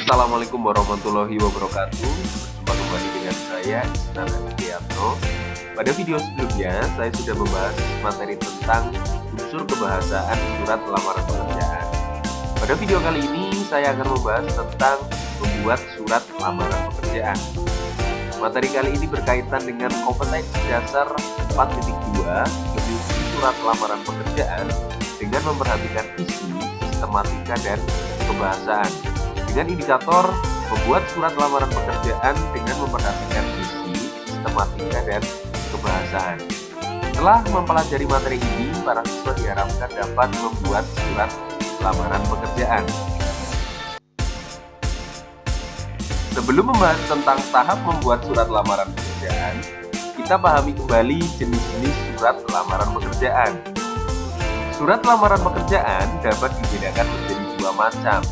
Assalamualaikum warahmatullahi wabarakatuh. Berjumpa kembali dengan saya, Isnan Adianto. Pada video sebelumnya, saya sudah membahas materi tentang unsur kebahasaan surat lamaran pekerjaan. Pada video kali ini, saya akan membahas tentang membuat surat lamaran pekerjaan. Materi kali ini berkaitan dengan kompetensi dasar 4.2 lebih surat lamaran pekerjaan dengan memperhatikan isi, sistematika, dan kebahasaan. Dengan indikator membuat surat lamaran pekerjaan dengan memperhatikan isi, sistematika, dan kebahasaan. Setelah mempelajari materi ini, para siswa diharapkan dapat membuat surat lamaran pekerjaan. Sebelum membahas tentang tahap membuat surat lamaran pekerjaan, kita pahami kembali jenis-jenis surat lamaran pekerjaan. Surat lamaran pekerjaan dapat dibedakan menjadi dua macam,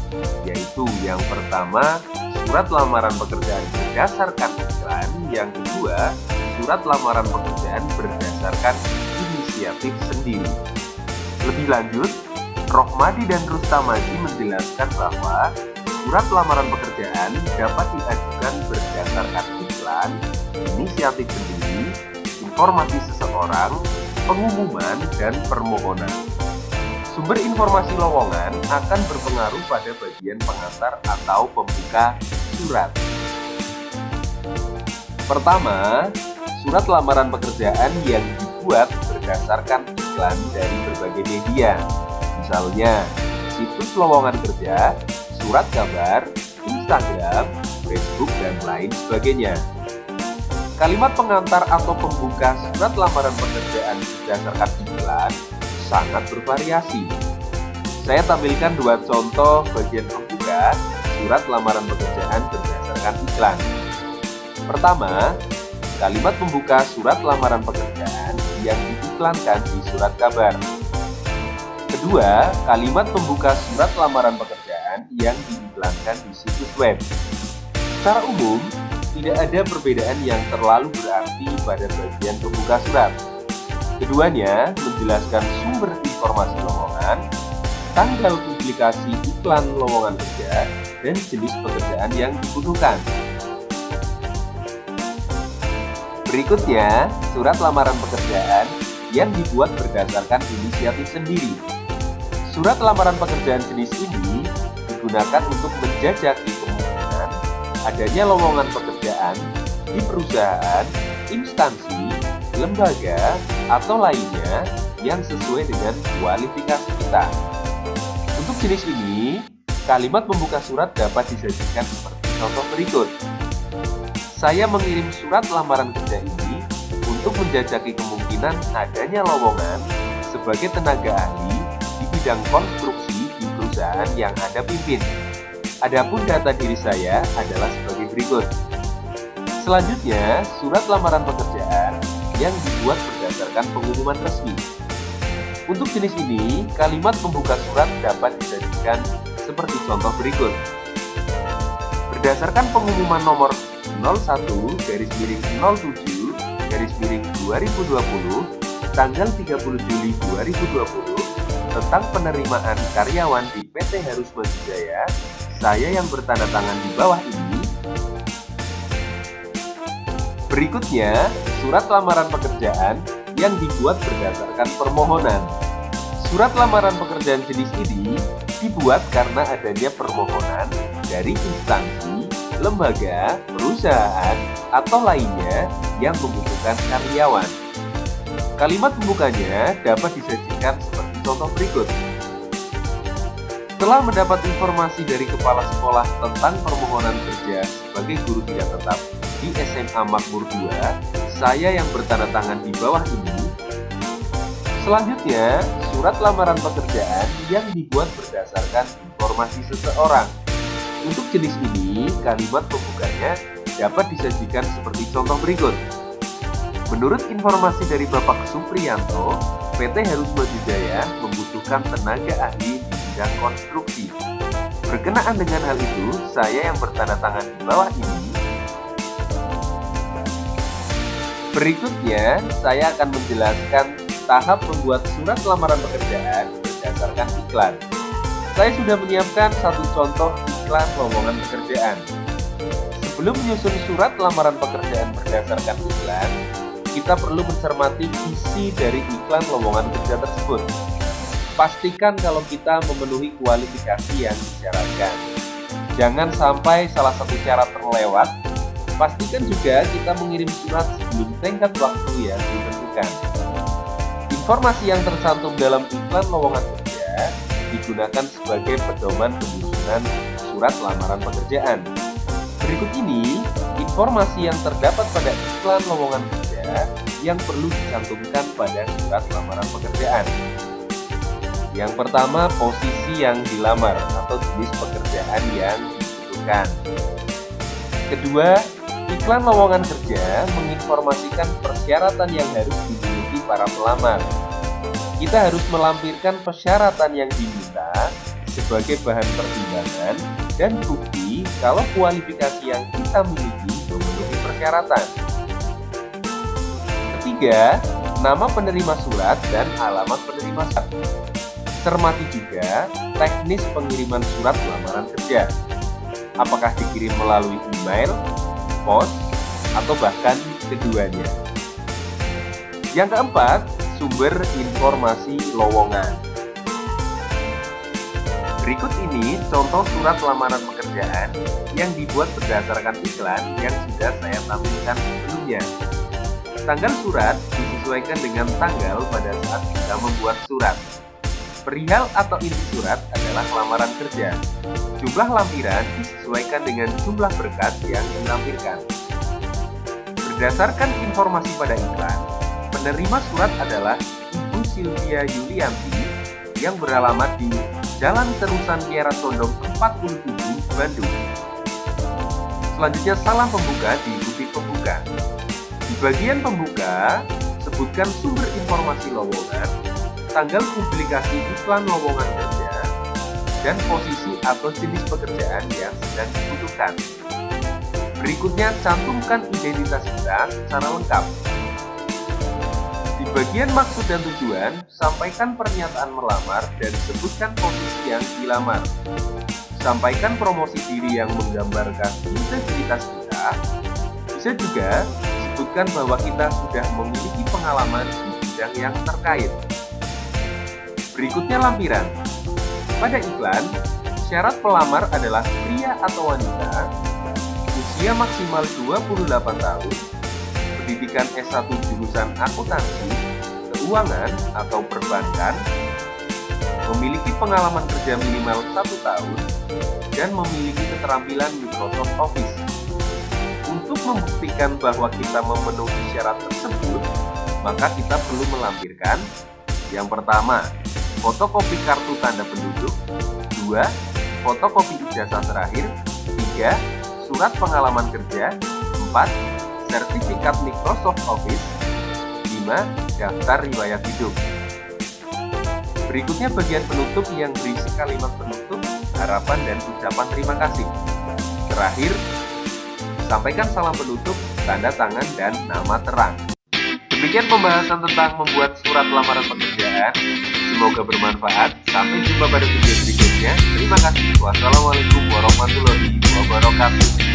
yaitu yang pertama, surat lamaran pekerjaan berdasarkan iklan, yang kedua, surat lamaran pekerjaan berdasarkan inisiatif sendiri. Lebih lanjut, Rohmadi dan Rustamadi menjelaskan bahwa surat lamaran pekerjaan dapat diajukan berdasarkan iklan, inisiatif sendiri, informasi seseorang, pengumuman, dan permohonan. Sumber informasi lowongan akan berpengaruh pada bagian pengantar atau pembuka surat. Pertama, surat lamaran pekerjaan yang dibuat berdasarkan iklan dari berbagai media. Misalnya, situs lowongan kerja, surat kabar, Instagram, Facebook, dan lain sebagainya. Kalimat pengantar atau pembuka surat lamaran pekerjaan berdasarkan iklan sangat bervariasi. Saya tampilkan dua contoh bagian pembuka surat lamaran pekerjaan berdasarkan iklan. Pertama, kalimat pembuka surat lamaran pekerjaan yang diiklankan di surat kabar. Kedua, kalimat pembuka surat lamaran pekerjaan yang diiklankan di situs web. Secara umum, tidak ada perbedaan yang terlalu berarti pada bagian pembuka surat. Keduanya menjelaskan sumber informasi lowongan, tanggal publikasi iklan lowongan kerja, dan jenis pekerjaan yang dibutuhkan. Berikutnya, surat lamaran pekerjaan yang dibuat berdasarkan inisiatif sendiri. Surat lamaran pekerjaan jenis ini digunakan untuk menjajaki kemungkinan adanya lowongan pekerjaan di perusahaan, instansi, lembaga, atau lainnya yang sesuai dengan kualifikasi kita. Untuk jenis ini, kalimat pembuka surat dapat disajikan seperti contoh berikut. Saya mengirim surat lamaran kerja ini untuk menjajaki kemungkinan adanya lowongan sebagai tenaga ahli di bidang konstruksi di perusahaan yang Anda pimpin. Adapun data diri saya adalah sebagai berikut. Selanjutnya, surat lamaran pekerjaan yang dibuat berdasarkan pengumuman resmi. Untuk jenis ini, kalimat pembuka surat dapat disajikan seperti contoh berikut. Berdasarkan pengumuman nomor 01/07/2020 tanggal 30 Juli 2020 tentang penerimaan karyawan di PT Harus Maju Jaya, saya yang bertanda tangan di bawah ini. Berikutnya, surat lamaran pekerjaan yang dibuat berdasarkan permohonan. Surat lamaran pekerjaan jenis ini dibuat karena adanya permohonan dari instansi, lembaga, perusahaan, atau lainnya yang membutuhkan karyawan. Kalimat pembukanya dapat disajikan seperti contoh berikut. Setelah mendapat informasi dari kepala sekolah tentang permohonan kerja sebagai guru tidak tetap di SMA Makmur 2, saya yang bertanda tangan di bawah ini. Selanjutnya, surat lamaran pekerjaan yang dibuat berdasarkan informasi seseorang. Untuk jenis ini, kalimat pembukanya dapat disajikan seperti contoh berikut. Menurut informasi dari Bapak Supriyanto, PT Harus Maju Jaya membutuhkan tenaga ahli di bidang konstruksi. Berkenaan dengan hal itu, saya yang bertanda tangan di bawah ini. Berikutnya, saya akan menjelaskan tahap membuat surat lamaran pekerjaan berdasarkan iklan. Saya sudah menyiapkan satu contoh iklan lowongan pekerjaan. Sebelum menyusun surat lamaran pekerjaan berdasarkan iklan, kita perlu mencermati isi dari iklan lowongan kerja tersebut. Pastikan kalau kita memenuhi kualifikasi yang disyaratkan. Jangan sampai salah satu syarat terlewat. Pastikan juga kita mengirim surat sebelum tenggat waktu yang ditentukan. Informasi yang tercantum dalam iklan lowongan kerja digunakan sebagai pedoman penyusunan surat lamaran pekerjaan. Berikut ini informasi yang terdapat pada iklan lowongan kerja yang perlu dicantumkan pada surat lamaran pekerjaan. Yang pertama, posisi yang dilamar atau jenis pekerjaan yang dibutuhkan. Kedua, iklan lowongan kerja menginformasikan persyaratan yang harus dimiliki para pelamar. Kita harus melampirkan persyaratan yang diminta sebagai bahan pertimbangan dan bukti kalau kualifikasi yang kita miliki memenuhi persyaratan. Ketiga, nama penerima surat dan alamat penerima surat. Cermati juga teknis pengiriman surat lamaran kerja. Apakah dikirim melalui email, pos, atau bahkan keduanya. Yang keempat, sumber informasi lowongan. Berikut ini contoh surat lamaran pekerjaan yang dibuat berdasarkan iklan yang sudah saya tampilkan sebelumnya. Tanggal surat disesuaikan dengan tanggal pada saat kita membuat surat. Perihal atau inti surat adalah lamaran kerja. Jumlah lampiran disesuaikan dengan jumlah berkas yang dilampirkan. Berdasarkan informasi pada iklan, penerima surat adalah Ibu Sylvia Yulianti yang beralamat di Jalan Terusan Kiara Condong 47, Bandung. Selanjutnya salam pembuka diikuti pembuka. Di bagian pembuka, sebutkan sumber informasi lowongan, tanggal publikasi iklan lowongan kerja, dan posisi atau jenis pekerjaan yang sedang dibutuhkan. Berikutnya, cantumkan identitas kita secara lengkap. Di bagian maksud dan tujuan, sampaikan pernyataan melamar dan sebutkan posisi yang dilamar. Sampaikan promosi diri yang menggambarkan integritas kita. Bisa juga sebutkan bahwa kita sudah memiliki pengalaman di bidang yang terkait. Berikutnya lampiran. Pada iklan, syarat pelamar adalah pria atau wanita, usia maksimal 28 tahun, pendidikan S1 jurusan akuntansi, keuangan atau perbankan, memiliki pengalaman kerja minimal 1 tahun, dan memiliki keterampilan Microsoft Office. Untuk membuktikan bahwa kita memenuhi syarat tersebut, maka kita perlu melampirkan yang pertama, fotokopi kartu tanda penduduk, 2, fotokopi ijazah terakhir, 3, surat pengalaman kerja, 4, sertifikat Microsoft Office, 5, daftar riwayat hidup. Berikutnya bagian penutup yang berisi kalimat penutup, harapan dan ucapan terima kasih. Terakhir, sampaikan salam penutup, tanda tangan, dan nama terang. Demikian pembahasan tentang membuat surat lamaran pekerjaan. Semoga bermanfaat. Sampai jumpa pada video berikutnya. Terima kasih. Wassalamualaikum warahmatullahi wabarakatuh.